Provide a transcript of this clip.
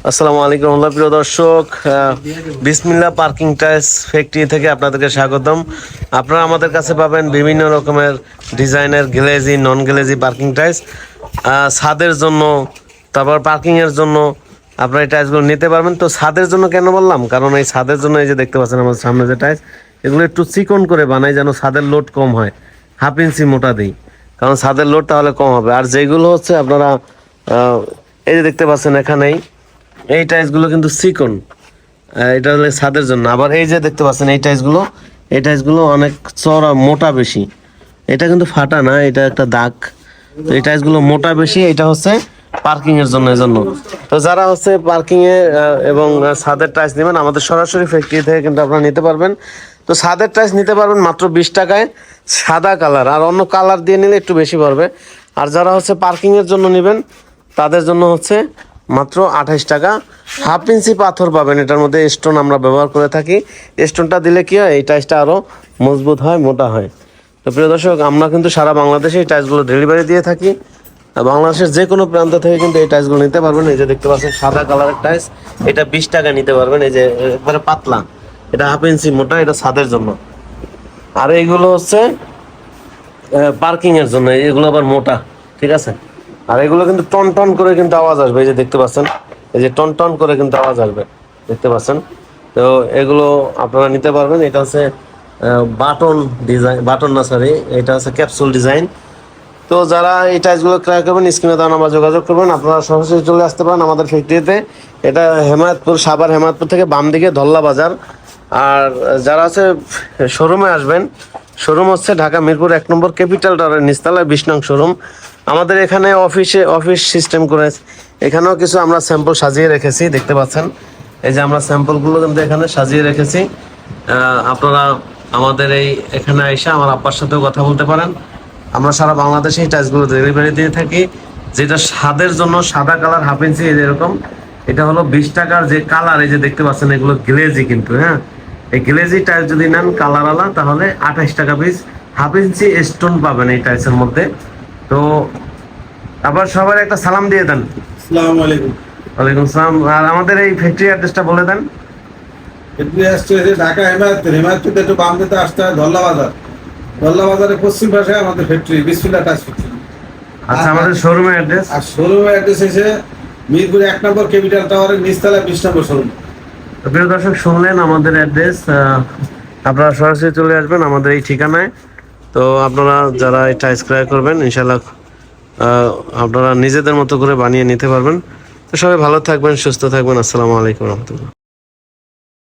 আসসালামু আলাইকুম প্রিয় দর্শক, বিসমিল্লাহ পার্কিং টাইলস ফ্যাক্টরি থেকে আপনাদেরকে স্বাগতম। আপনারা আমাদের কাছে পাবেন বিভিন্ন রকমের ডিজাইনের গ্লেজি, নন গ্লেজি পার্কিং টাইলস ছাদের জন্য, তারপর পার্কিংয়ের জন্য আপনারা এই টাইলসগুলো নিতে পারবেন। তো ছাদের জন্য কেন বললাম, কারণ এই ছাদের জন্য এই যে দেখতে পাচ্ছেন আমাদের সামনে যে টাইলস, এগুলো একটু চিকন করে বানাই যেন ছাদের লোড কম হয়, 1/2 ইঞ্চি মোটা দিই, কারণ ছাদের লোড তাহলে কম হবে। আর যেগুলো হচ্ছে আপনারা এই যে দেখতে পাচ্ছেন এখানেই, এই টাইলসগুলো কিন্তু চিকন, এটা হলে ছাদের জন্য। আবার এই যে দেখতে পাচ্ছেন এই টাইলসগুলো অনেক চড়া, মোটা বেশি। এটা কিন্তু ফাটা না, এটা একটা দাগ। তো এই টাইলসগুলো মোটা বেশি, এটা হচ্ছে পার্কিং এর জন্য। তো যারা হচ্ছে পার্কিং এ এবং ছাদের টাইলস নেবেন, আমাদের সরাসরি ফ্যাক্টরি থেকে কিন্তু আপনারা নিতে পারবেন। তো ছাদের টাইলস নিতে পারবেন মাত্র 20 টাকায়, সাদা কালার। আর অন্য কালার দিয়ে নিলে একটু বেশি পড়বে। আর যারা হচ্ছে পার্কিং এর জন্য নেবেন, তাদের জন্য হচ্ছে মাত্র 28 টাকা। 1/2 ইঞ্চি পাথর পাবেন, এটার মধ্যে স্টোন আমরা ব্যবহার করে থাকি। স্টোনটা দিলে কি হয়, এই টাইলসটা আরও মজবুত হয়, মোটা হয়। তো প্রিয় দর্শক, আমরা কিন্তু সারা বাংলাদেশে এই টাইলসগুলো ডেলিভারি দিয়ে থাকি। বাংলাদেশের যে কোনো প্রান্ত থেকে কিন্তু এই টাইলসগুলো নিতে পারবেন। এই যে দেখতে পাচ্ছেন সাদা কালারের টাইলস, এটা 20 টাকা নিতে পারবেন। এই যে একবারে পাতলা, এটা 1/2 ইঞ্চি মোটা, এটা ছাদের জন্য। আর এইগুলো হচ্ছে পার্কিং এর জন্য, এগুলো আবার মোটা, ঠিক আছে। আর এগুলো কিন্তু টন টন করে কিন্তু আওয়াজ আসবে, এই যে দেখতে পাচ্ছেন, এই যে টন টন করে কিন্তু আওয়াজ আসবে, দেখতে পাচ্ছেন। তো এগুলো আপনারা নিতে পারবেন। এটা হচ্ছে বাটন ডিজাইন, বাটন না সরি, এটা হচ্ছে ক্যাপসুল ডিজাইন। তো যারা এই টাইলসগুলো ক্রয় করবেন, স্ক্রিনে দেওয়া নাম্বার যোগাযোগ করবেন। আপনারা সরাসরি চলে আসতে পারেন আমাদের ফ্যাক্টরিতে। এটা হেমায়তপুর, সাভার হেমায়তপুর থেকে বাম দিকে ধল্লা বাজার। আর যারা আছে শোরুমে আসবেন, শোরুম হচ্ছে ঢাকা মিরপুর 1 নম্বর ক্যাপিটাল টাওয়ারের নিচতলায় 20 নং শোরুম। আমাদের এখানে অফিস সিস্টেম করে এখানেও কিছু আমরা স্যাম্পল সাজিয়ে রেখেছি, দেখতে পাচ্ছেন। এই যে আমরা স্যাম্পলগুলো কিন্তু এখানে সাজিয়ে রেখেছি। আপনারা আমাদের এখানে এসে আমার আব্বার সাথেও কথা বলতে পারেন। আমরা সারা বাংলাদেশে এই টাইলসগুলো ডেলিভারি দিয়ে থাকি। যেটা ছাদের জন্য সাদা কালার 1/2 ইঞ্চি এরকম, এটা হলো 20 টাকার যে কালার, এই যে দেখতে পাচ্ছেন, এগুলো গ্লেজি কিন্তু। হ্যাঁ, এই গ্লেজি টাইলস যদি নেন কালার আলা, তাহলে 28 টাকা পিস। 1/2 ইঞ্চি স্টোন পাবেন এই টাইলসের মধ্যে। তো আবার সবার একটা সালাম দিয়ে দেন। আসসালামু আলাইকুম। ওয়ালাইকুম সালাম। আর আমাদের এই ফ্যাক্টরি অ্যাড্রেসটা বলে দেন। ফ্যাক্টরি আসছে ঢাকা হেমায়তপুর একটু বাম দিতে আসতে হয়, ধল্লা বাজার। ধল্লা বাজারের পশ্চিম পাশে আমাদের ফ্যাক্টরি, বিসমিল্লাহ টাইলস ফ্যাক্টরি। আচ্ছা, আমাদের শোরুমের অ্যাড্রেস? আর শোরুমের অ্যাড্রেস এসে মিরপুর 1 নম্বর ক্যাপিটাল টাওয়ারের নিচতলায় 20 নম্বর শোরুম। প্রিয় দর্শক, শুনলেন আমাদের অ্যাড্রেস। আপনারা সরাসরি চলে আসবেন আমাদের এই ঠিকানায়। তো আপনারা যারা এই টাইলস ক্রয় করবেন, ইনশাল্লাহ আপনারা নিজেদের মতো করে বানিয়ে নিতে পারবেন। তো সবাই ভালো থাকবেন, সুস্থ থাকবেন। আসসালামু আলাইকুম রহমতুল্লাহ।